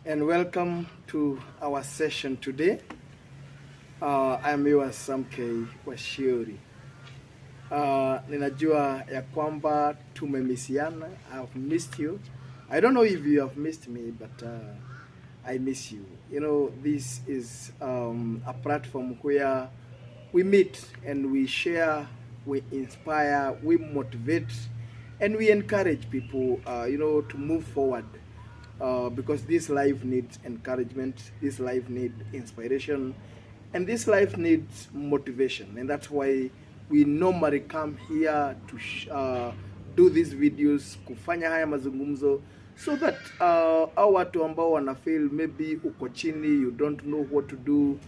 and welcome to our session today. I'm yours Samkei Washiuri. Ninajua ya kwamba tumemisiana. I've missed you. I don't know if you have missed me, but I miss you. You know, this is a platform where we meet and we share, we inspire, we motivate, and we encourage people, to move forward. Because this life needs encouragement, this life needs inspiration, and this life needs motivation. And that's why we normally come here to do these videos, kufanya haya mazungumzo, so that our watu ambao wana feel maybe uko chini, you don't know what to do,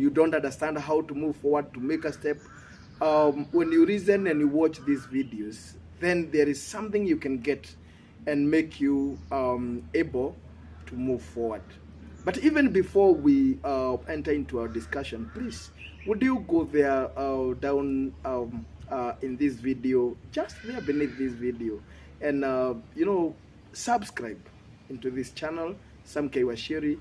you don't understand how to move forward, to make a step. When you reason and you watch these videos, then there is something you can get and make you able to move forward. But even before we enter into our discussion, please, would you go there down in this video, just there beneath this video, and subscribe into this channel, Samkei Washiri,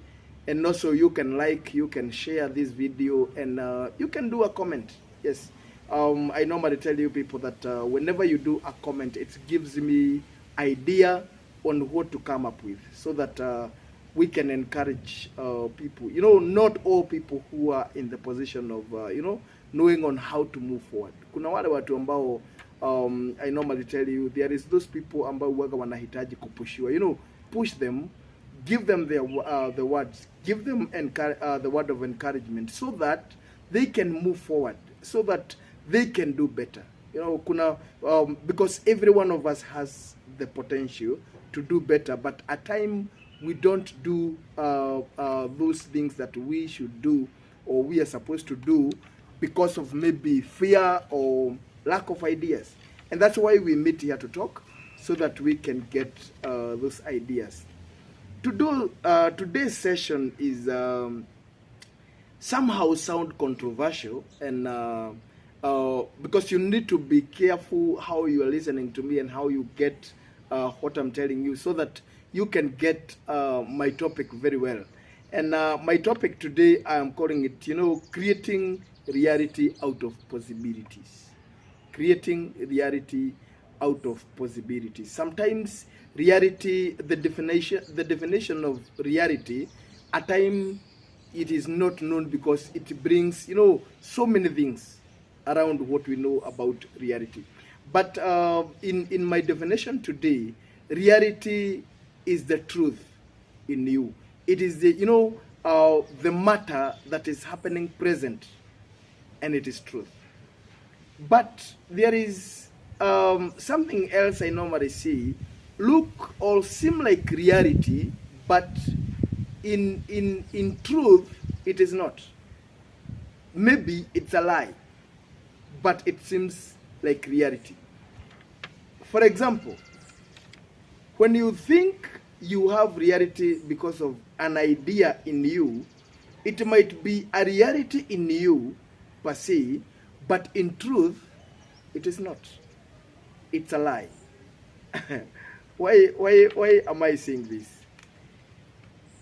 and also you can like, you can share this video, and you can do a comment. Yes, I normally tell you people that whenever you do a comment, it gives me idea on what to come up with, so that we can encourage people. You know, not all people who are in the position of knowing on how to move forward. Kuna wale watu ambao I normally tell you, there is those people ambao waga wanahitaji kupushiwa. You know, push them, give them the words, give them the word of encouragement, so that they can move forward, so that they can do better. You know, kuna because every one of us has the potential to do better, but at times we don't do those things that we should do or we are supposed to do because of maybe fear or lack of ideas. And that's why we meet here to talk, so that we can get those ideas. Today's session is somehow sound controversial, and because you need to be careful how you are listening to me and how you get what I'm telling you, so that you can get my topic very well. And my topic today, I am calling it, creating reality out of possibilities. Creating reality out of possibilities. Sometimes reality, the definition of reality, at times it is not known, because it brings, so many things around what we know about reality. But in my definition today, reality is the truth in you. It is the matter that is happening present, and it is truth. But there is something else I normally see, look or seem like reality, but in truth it is not. Maybe it's a lie, but it seems like reality. For example, when you think you have reality because of an idea in you, it might be a reality in you per se, but in truth, it is not. It's a lie. Why am I saying this?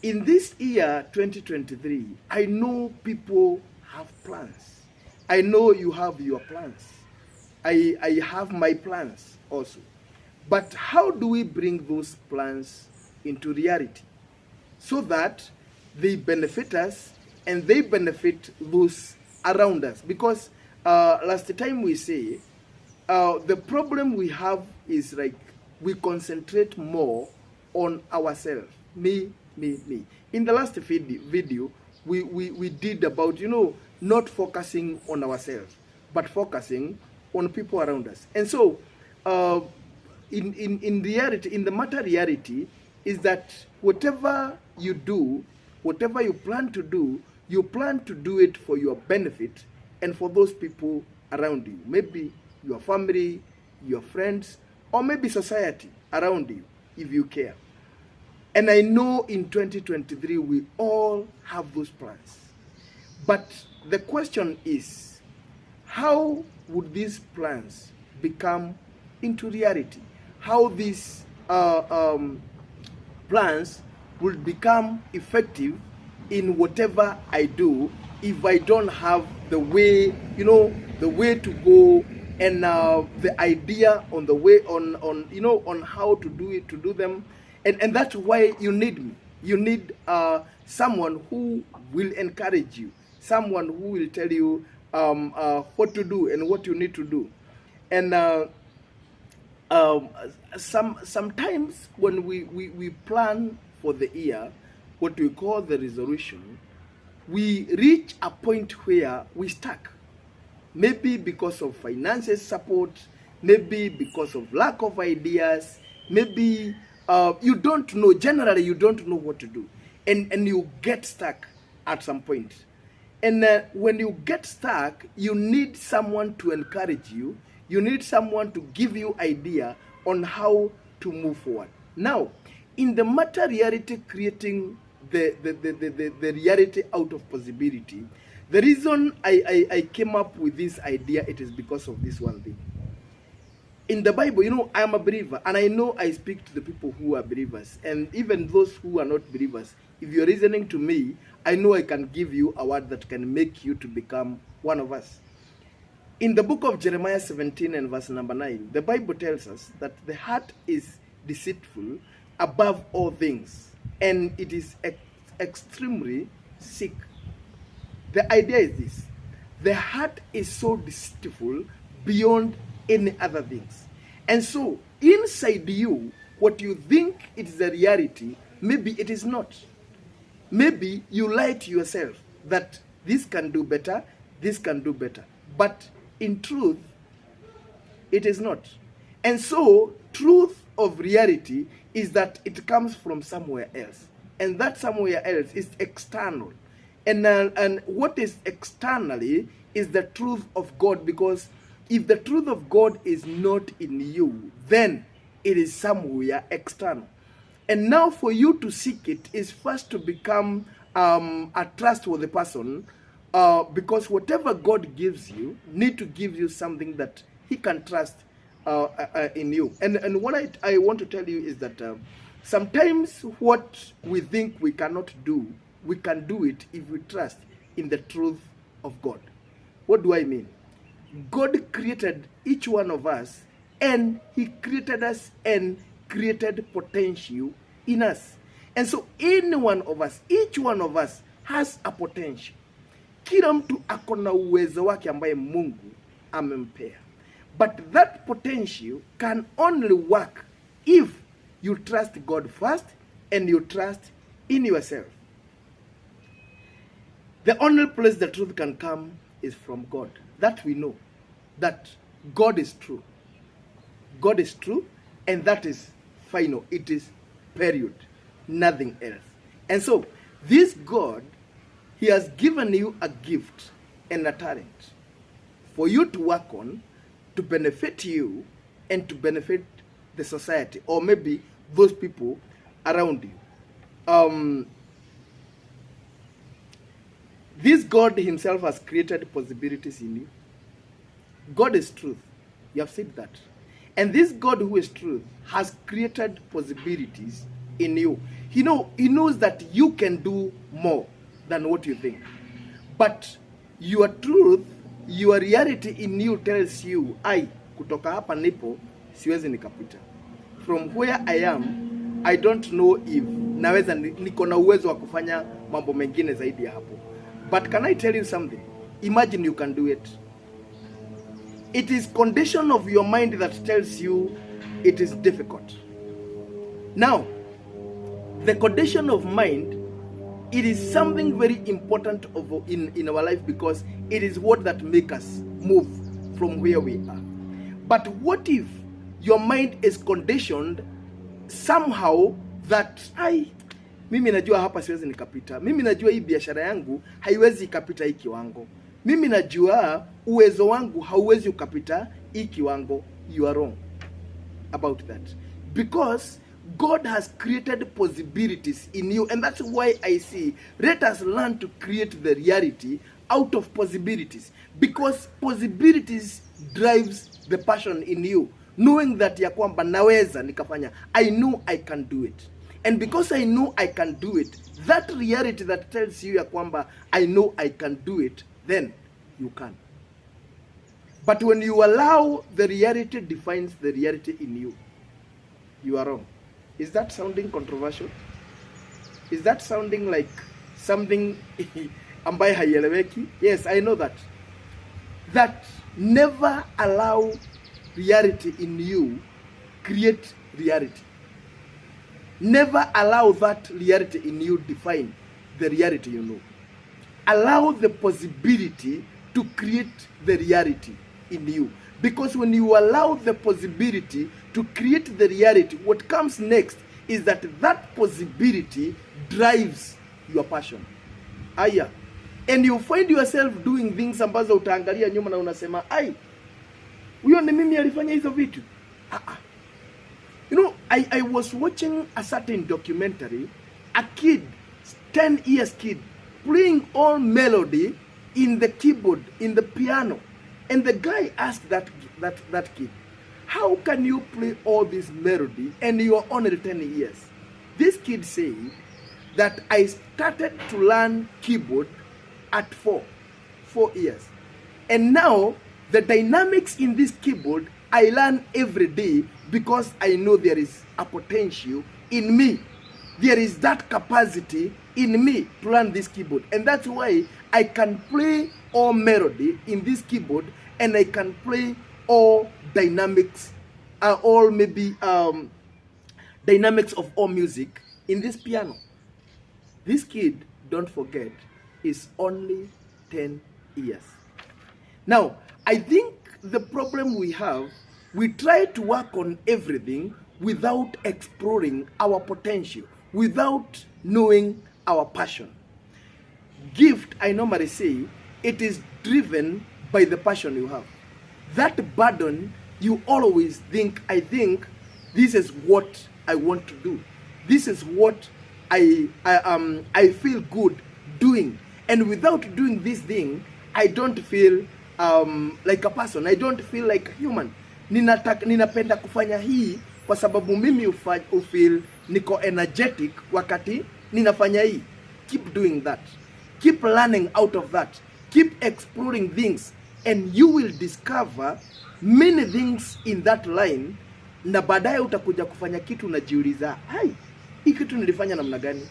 In this year, 2023, I know people have plans. I know you have your plans. I have my plans also. But how do we bring those plans into reality, so that they benefit us and they benefit those around us? Because last time we say, the problem we have is like we concentrate more on ourselves. Me. In the last video, we did about, not focusing on ourselves, but focusing on people around us. And so, in reality, in the matter reality, is that whatever you do, whatever you plan to do it for your benefit and for those people around you. Maybe your family, your friends, or maybe society around you, if you care. And I know in 2023, we all have those plans. But the question is, how would these plans become into reality? How these plans will become effective in whatever I do if I don't have the way, the way to go, and the idea on the way, on how to do it, to do them. And that's why you need me. You need someone who will encourage you, someone who will tell you what to do and what you need to do. And sometimes when we plan for the year, what we call the resolution, we reach a point where we stuck. Maybe because of financial support, maybe because of lack of ideas, maybe you don't know, generally you don't know what to do. And you get stuck at some point. And when you get stuck, you need someone to encourage you. You need someone to give you idea on how to move forward. Now, in the matter reality, creating the reality out of possibility, the reason I came up with this idea, it is because of this one thing. In the Bible, I am a believer, and I know I speak to the people who are believers, and even those who are not believers. If you're listening to me, I know I can give you a word that can make you to become one of us. In the book of Jeremiah 17 and verse number 9, the Bible tells us that the heart is deceitful above all things, and it is extremely sick. The idea is this: the heart is so deceitful beyond any other things. And so inside you, what you think is the reality, maybe it is not. Maybe you lie to yourself that this can do better, this can do better. But in truth, it is not. And so truth of reality is that it comes from somewhere else. And that somewhere else is external. And what is externally is the truth of God, because if the truth of God is not in you, then it is somewhere external. And now for you to seek it is first to become a trustworthy person, because whatever God gives you need to give you something that he can trust in you. And what I want to tell you is that sometimes what we think we cannot do, we can do it if we trust in the truth of God. What do I mean? God created each one of us, and he created us and created potential in us. And so any one of us, each one of us has a potential. Kila mtu akona uwezo wake ambaye Mungu amempea. But that potential can only work if you trust God first and you trust in yourself. The only place the truth can come is from God. That we know. That God is true. God is true, and that is final. It is period. Nothing else. And so, this God, he has given you a gift and a talent for you to work on, to benefit you and to benefit the society, or maybe those people around you. This God himself has created possibilities in you. God is truth. You have said that. And this God who is truth has created possibilities in you. He knows that you can do more than what you think. But your truth, your reality in you tells you, kutoka hapa nipo, siwezi nikapita. From where I am, I don't know if naweza niko na uwezo wa kufanya mambo mengine zaidi ya hapo. But can I tell you something? Imagine you can do it. It is condition of your mind that tells you it is difficult. Now, the condition of mind, it is something very important in our life, because it is what that makes us move from where we are. But what if your mind is conditioned somehow that mimi najua hapa siwezi nikapita. Mimi najua hii biashara yangu haiwezi ikapita hii kiwango. Mimi najua uwezo wangu hauwezi ukapita hii kiwango. You are wrong about that. Because God has created possibilities in you, and that's why I say, let us learn to create the reality out of possibilities. Because possibilities drives the passion in you. Knowing that ya kwamba naweza nikafanya. I know I can do it. And because I know I can do it, that reality that tells you ya kwamba I know I can do it, then you can. But when you allow the reality defines the reality in you, you are wrong. Is that sounding controversial? Is that sounding like something ambaye haieleweki? Yes, I know that. That never allow reality in you create reality. Never allow that reality in you define the reality you know. Allow the possibility to create the reality in you. Because when you allow the possibility to create the reality, what comes next is that possibility drives your passion. Aya. And you find yourself doing things ambazo utaangalia nyuma na unasema, ai, huyo ni mimi alifanya hizo vitu. You know, I was watching a certain documentary, a kid, 10 years kid, playing all melody in the keyboard, in the piano. And the guy asked that kid, how can you play all this melody and you are only 10 years? This kid said that I started to learn keyboard at 4 years. And now the dynamics in this keyboard I learn every day because I know there is a potential in me. There is that capacity in me to learn this keyboard. And that's why I can play all melody in this keyboard, and I can play all dynamics, all maybe dynamics of all music in this piano. This kid, don't forget, is only 10 years. Now, I think the problem we have, we try to work on everything without exploring our potential, without knowing our passion. Gift, I normally say, it is driven by the passion you have. That burden, you always think, I think this is what I want to do. This is what I feel good doing. And without doing this thing, I don't feel like a person. I don't feel like a human. Ninapenda kufanya hii kwa sababu mimi ufeel niko energetic wakati ninafanya hii. Keep doing that. Keep learning out of that. Keep exploring things, and you will discover many things in that line, na baadaye utakuja kufanya kitu unajiuliza, hai, hii kitu nilifanya namna gani?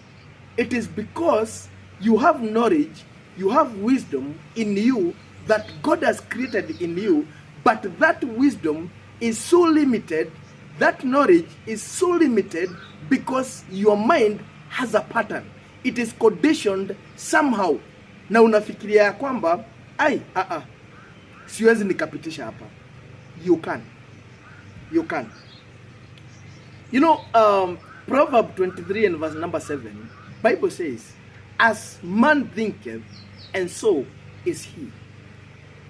It is because you have knowledge, you have wisdom in you that God has created in you, but that wisdom is so limited, that knowledge is so limited because your mind has a pattern. It is conditioned somehow. Na unafikiria ya kwamba, ai, siwezi nikapitisha hapa. You can. You can. You know, Proverbs 23 and verse number 7, Bible says, as man thinketh, and so is he.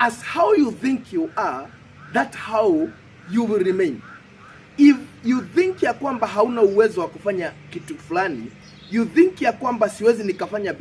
As how you think you are, that's how you will remain. If you think ya kwamba hauna uwezo wa kufanya kitu fulani, you think ya kwamba siwezi nikafanya